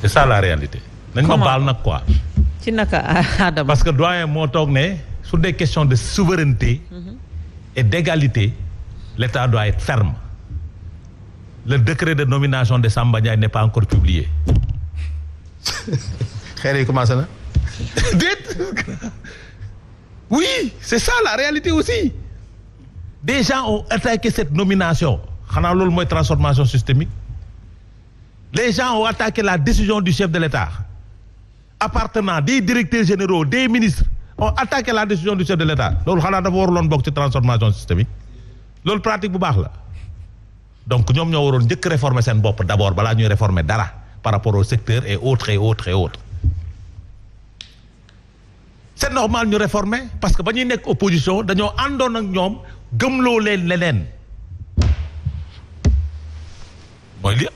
c'est ça la réalité. nañ ma baal nag quoi. ci naka Adama. parce que doyen moo toog ne sur des questions de souveraineté. et d'égalité l'État doit être ferme. Le décret de nomination de Samba Ndiaye n'est pas encore publié. xeer yi commencé na. déet oui c'est ça la réalité aussi. Des gens ont attaqué cette nomination xanaa loolu mooy transformation systémique. Les gens ont attaqué la décision du chef de l'État appartenant des directeurs généraux des ministres ont attaqué la décision du chef de l'État loolu xanaa dafa waruloon bokk ci transformation systémique loolu pratique bu baax la. Donc ñoom ñoo waroon njëkk réformer seen bopp d'abord balaa ñuy réformer dara par rapport au secteur et autres et autres et autres. C'est normal ñu réformer parce que ba ñuy nekk opposition dañoo àndoon ak ñoom gëmloo leen leneen mooy li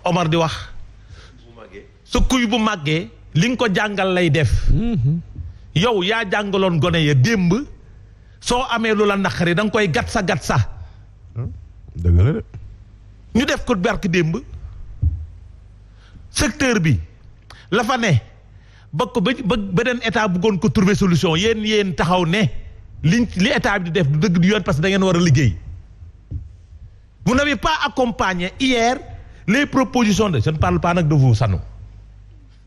Omar di wax su kuy bu màggee li nga ko jàngal lay def. yow yaa jàngaloon gone ya démb soo amee lu la naqari da nga koy gat sa. dëgg la de. ñu def ko barki démb secteur bi la fa ne ba beneen état bëggoon ko trouver solution yéen taxaw ne li état bi di def du dëgg du yoon parce que da ngeen war a liggéey. Vous n'avez pas accompagné hier les propositions de je ne parle pas nag de vous Sanu.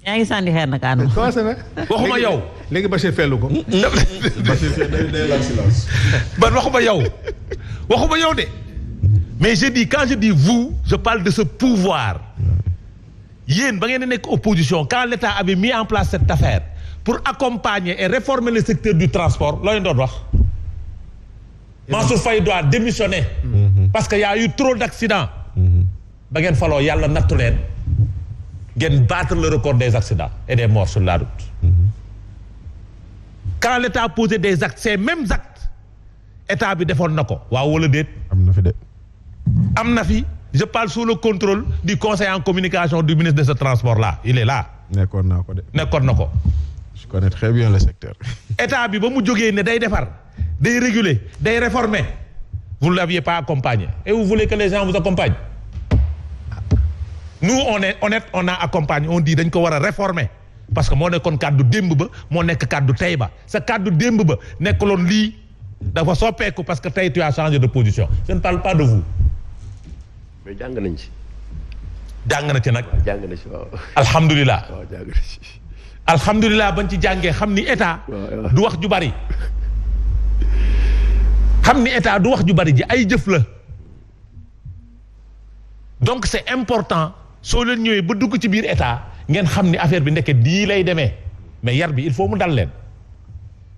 yaa ngi sànni xeer nag Adama. commencé na. waxuma yow. léegi Bachir fellu ko. Bachir day la silence. man waxuma yow de. mais je dis quand je dis vous je parle de ce pouvoir. yéen ba ngeen di nekk opposition quand l'État avait mis en place cette affaire pour accompagner et réformer le secteur du transport looy doon wax. Mansour Faye doit démissionner. parce que y a eu trop d'accidents. ba ngeen faloo yàlla nattu leen ngeen battre le record des accidents et des morts sur la route. quand l'État posait des actes ces mêmes actes état bi defoon na ko waaw wala déet. am na fi je parle sous le contrôle du conseil en communication du ministre de ce transport là il est là. nekkoon na ko. je connais très bien le secteur. état bi ba mu jógee ne day defar day réguler day réformer vous ne l'aviez pas accompagné et vous voulez que les gens vous accompagnent. nous on est honnête on a accompagné on dit dañ ko war a réformer parce que moo nekkoon kàddu démb ba moo nekk kàddu tey ba sa kàddu démb ba nekkaloon lii dafa soppeeku parce que tey tu as changé de position je ne parle pas de vous. mais jàng nañ ci. jàng na ci nag. jàng na ci waaw. alhamdulilah. waaw jàng na ci. alhamdulilah bañ ci jàngee xam ni état. du wax ju bari. xam ni état du wax ju bari ji ay jëf la. donc c'est important soo leen ñëwee ba dugg ci biir état ngeen xam ni affaire bi ndeke nii lay demee mais yar bi il faut mu dal leen.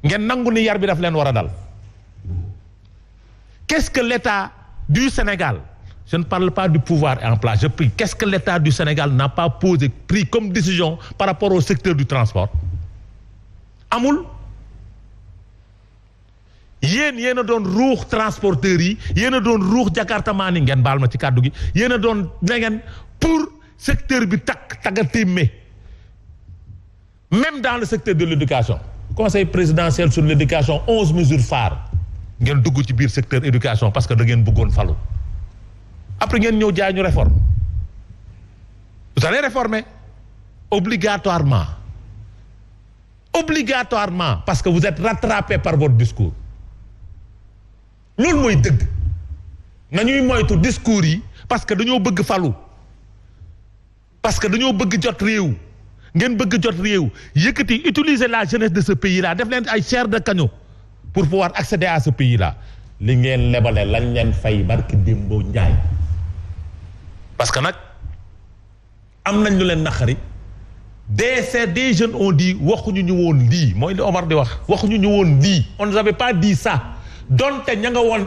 ngeen nangu ni yar bi daf leen war a dal. qu'est-ce que l'État du Sénégal. Je ne parle pas du pouvoir en place. Je prie. Qu'est-ce que l'État du Sénégal n'a pas pris comme décision par rapport au secteur du transport? amul. yéen a doon ruux transporteurs yi yéen a doon ruux jakartamaan yi ngeen baal ma ci kàddu gi yéen a doon ne ngeen pour secteur bi tagga témme même dans le secteur de l'éducation. conseil présidentiel sur l'éducation 11 mesures phares ngeen dugg ci biir secteur éducation parce que da ngeen bëggoon falu. après ngeen ñëw jaay ñu réforme vous allez réformer obligatoirement parce que vous êtes rattrapé par votre discours loolu mooy dëgg nañuy moytu discours yi parce que dañoo bëgg falu parce que dañoo bëgg jot réew ngeen bëgg jot réew yëkkati utiliser la jeunesse de ce pays là def leen ay chair de canot pour pouvoir accéder à ce pays là li ngeen lebale lañ leen fay barki Dembo Njaay parce que nag am nañ lu leen naqari des jeunes ont dit waxuñu ñu woon lii mooy li Omar di wax waxuñu ñu woon lii on nous avait pas dit ça donte ña nga woon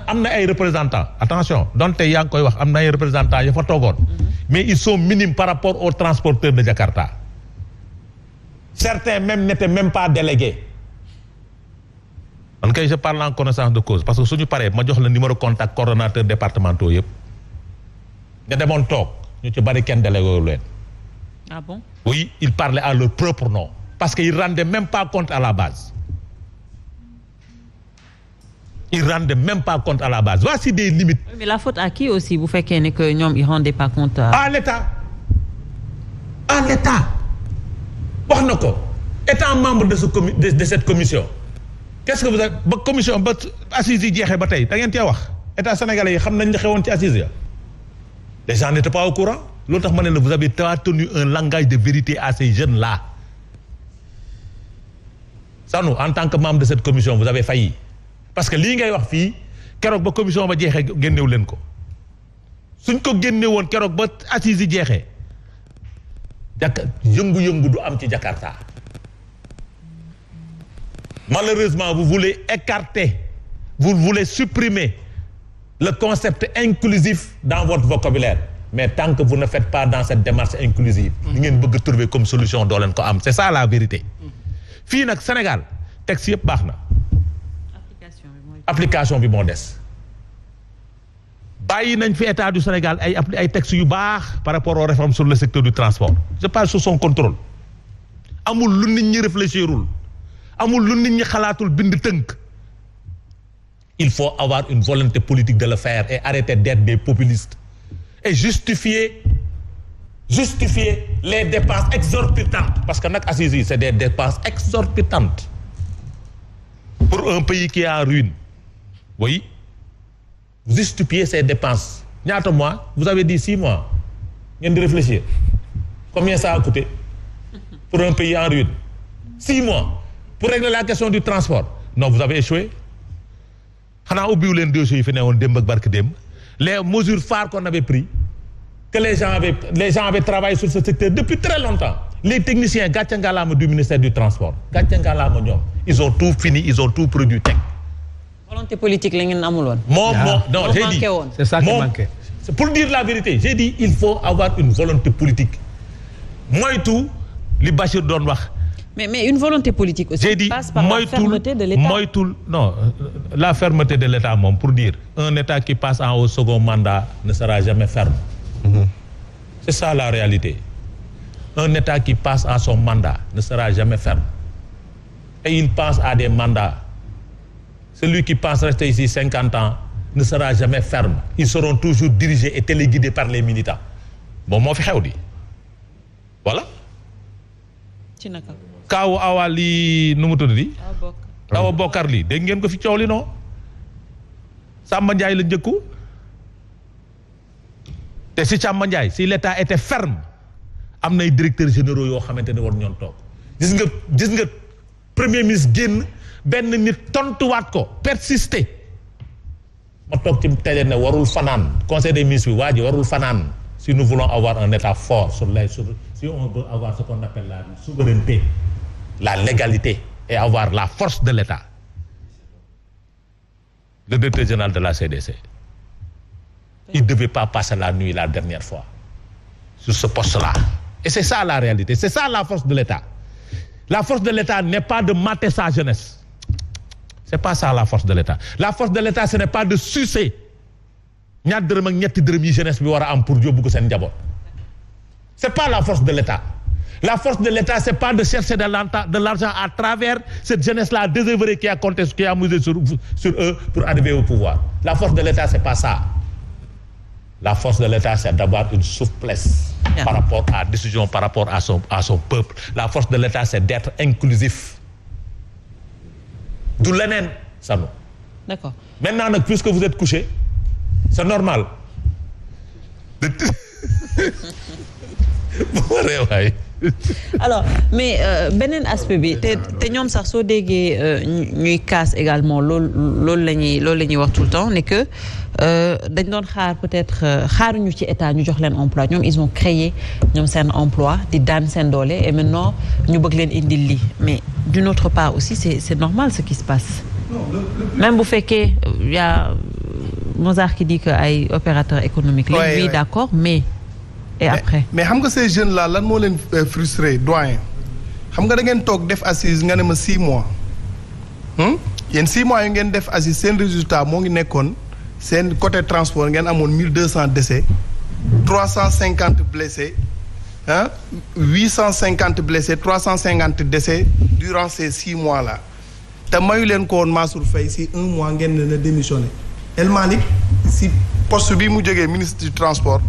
am na ay représentants attention donte yaa ngi koy wax am na ay représentants ya fa toogoon mais ils sont minimes par rapport aux transporteurs de Jakarta certains même n'étaient même pas délégués man kay je parle en connaissance de cause parce que suñu paree ma jox la numéro contact coordonnateurs départementaux yëpp nga demoon toog ñu ci bari kenn délégué leen. Ah bon? Oui, ils parlaient à leur propre nom parce qu'ils ne rendaient même pas compte à la base. Ils ne rendaient même pas compte à la base. Voici des limites. Mais la faute à qui aussi vous faites que ñoom ils ne rendaient pas compte à... À l'État. À à l'État wax na ko étant membre de cette commission qu'est-ce que vous avez ba commission ba assises yi jeexee ba tey da ngeen cee wax état sénégalais yi xam nañ li xewoon ci assises ya les gens n'étaient pas au courant loolu tax ma ne la vous avez pas tenu un langage de vérité à ces jeunes là Sanu en tant que membre de cette commission vous avez failli parce que lii ngay wax fii keroog ba commission ba jeexee génnewu leen ko suñ ko génne woon keroog ba assises yi jeexee yëngu-yëngu du am ci Jakarta malheureusement vous voulez écarter vous voulez supprimer le concept inclusif dans votre vocabulaire mais tant que vous ne faites pas dans cette démarche inclusive li ngeen bëgg trouver comme solution doo leen ko am c'est ça la vérité fii nag Sénégal texte yëpp baax na application bi moo des bàyyi nañ fi état du Sénégal ay textes yu baax par rapport aux réformes sur le secteur du transport je parle sous son contrôle amul lu nit ñi réfléchirul amul lu nit ñi xalaatul bind tënk il faut avoir une volonté politique de le faire et arrêter d'être des populistes et justifier les dépenses exorbitantes parce que nag assises yi c'est des dépenses exorbitantes pour un pays qui est en ruine oui justifier ces dépenses ñaata mois vous avez dit 6 mois ngeen di réfléchir combien ça a coûté pour un pays en ruine 6 mois pour régler la question du transport non vous avez échoué xanaa ubbiwu leen dossiers yi fi ne woon démb ak barke démb les mesures phares qu'on avait pris que les gens avaient travaillé sur ce secteur depuis très longtemps les techniciens gàcce ngalaama du ministère du transport gàcce ngalaama ñoom ils ont tout fini ils ont tout produit teg volonté politique la ngeen amul woon. non j'ai dit c'est ça qui manquait. C'est pour dire la vérité j'ai dit il faut avoir une volonté politique moytu li Bachir doon wax. mais une volonté politique aussi. J'ai dit passe par la fermeté de l'État. Non la fermeté de l'État moom pour dire un État qui passe en au second mandat ne sera jamais ferme. C'est ça la réalité. Un État qui passe en son mandat ne sera jamais ferme. Et il pense à des mandats. Celui qui pense rester ici 50 ans ne sera jamais ferme. Ils seront toujours dirigés et téléguidés par les militants. Bon moo fi xew di voilà. ci naka. Kaawu Awa lii nu mu tudd di. Awa Bokar lii dégg ngeen ko fi coow li non. Samba Ndiaye la njëkku. te si Samba Ndiaye si l'État était ferme am nay directeurs généraux yoo xamante ne war ñoon toog gis nga premier ministre génn benn nit tontuwaat ko persister ma toog ci télé ne warul fanaan conseil des ministres bi waa ji warul fanaan si nous voulons avoir un État fort si on veut avoir ce qu'on appelle la souveraineté la légalité et avoir la force de l'État le directeur général de la CDC il ne devait pas passer la nuit la dernière fois sur ce poste-là. Et c'est ça la réalité. C'est ça la force de l'État. La force de l'État n'est pas de mater sa jeunesse. C'est pas ça la force de l'État. La force de l'État, ce n'est pas de sucer ñaar dërëm ak ñetti dërëm yi jeunesse bi war a am pour yóbbu ko seen njaboot. C'est pas la force de l'État. La force de l'État, c'est pas de chercher de l'argent à travers cette jeunesse-là désœuvrée qui a compté, qui a misé sur eux pour arriver au pouvoir. La force de l'État, c'est pas ça. La force de l'État, c'est d'avoir une souplesse par rapport à la décision, par rapport à son peuple. La force de l'État, c'est d'être inclusif. Du leneen, Sanu. D'accord. Maintenant, nag, puisque vous êtes couché, c'est normal. Alors mais beneen aspect bi te ñoom sax soo déggee ñuy casse également loolu la ñuy wax tout le temps ne que dañ doon xaar peut-être xaaruñu ci état ñu jox leen emploi ñoom ils ont créé ñoom seen emploi di daan seen doole et maintenant ñu bëgg leen indil lii mais d'une autre part aussi c'est normal ce qui se passe. Même bu fekkee y a Mozart qui dit que ay opérateurs économiques lañ. Oui d'accord mais. Et après mais xam nga ces jeunes là lan moo leen frustré doyen xam nga da ngeen toog def assise nga ne ma 6 mois yéen 6 mois yu ngeen def assise seen résultat moo ngi nekkoon seen côté transport ngeen amoon 1200 décès 350 blessés 850 blessés 350 décès durant ces 6 mois là te mayu leen ko woon Mansour Faye si 1 mois ngeen ne na démissionné El Malick si poste bi mu jógee ministre du transport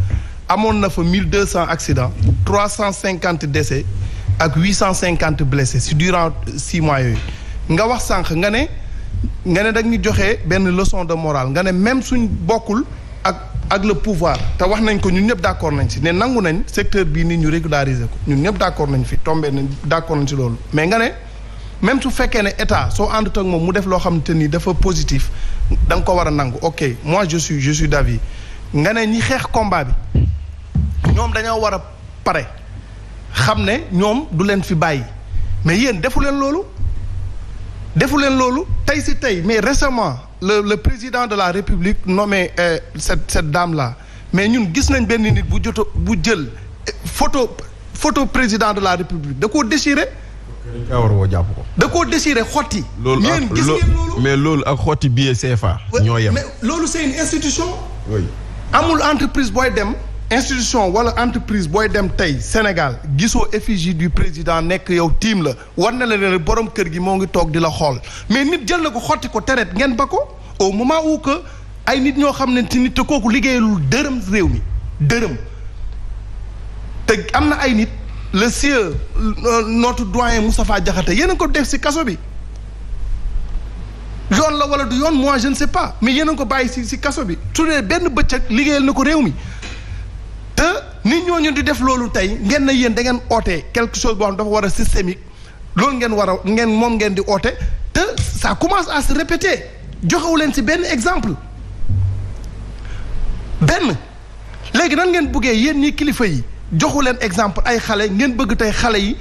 amoon na fa 1200 accidents 350 décès ak 850 blessés si durant 6 mois yooyu nga wax sànq nga ne dag ñu joxe benn leçon de morale nga ne même suñ bokkul ak le pouvoir te wax nañ ko ñun ñëpp d'accord nañ si ne nangu nañ secteur bii nii ñu régulariser ko ñun ñëpp d'accord nañ fi tombé nañ d'accord nañ si loolu mais nga ne même su fekkee ne état soo àndut ak moom mu def loo xamante ni dafa positif da nga ko war a nangu ok moi je suis d'avis nga ne ñi xeex combat bi ñoom dañoo war a pare xam ne ñoom du leen fi bàyyi mais yéen defu leen loolu tey si tey mais récemment le président de la République nommé cette dame là mais ñun gis nañ benn nit bu jël photo président de la République da koo déchiré. da koo déchiré xotti. loolu yéen gis ngeen loolu mais loolu ak xotti billet CFA. ñoo yem mais loolu c'est une institution. oui amul entreprise booy dem. institution wala entreprise booy dem tey Sénégal gisoo effigie du président nekk yow tiim la war na la ne borom kër gi moo ngi toog di la xool mais nit jël na ko xotti ko teret ngeen ba ko au moment où que ay nit ñoo xam ne ci nit te kooku liggéeyalul dërëm réew mi dërëm te am na ay nit le sieur notre doyen Moustapha Diakhaté yéen a ko def si kaso bi yoon la wala du yoon moi je ne sais pas mais yéen a ko bàyyi si kaso bi su dee benn bëccëg liggéeyal na ko réew mi te nit ñooñu di def loolu tey ngeen na yéen da ngeen oote quelque chose boo xam dafa war a systémique loolu ngeen di oote te ça commence à se répéter joxewu leen ci benn exemple léegi nan ngeen bëggee yéen ñi kilifa yi joxu leen exemple ay xale ngeen bëgg tey xale yi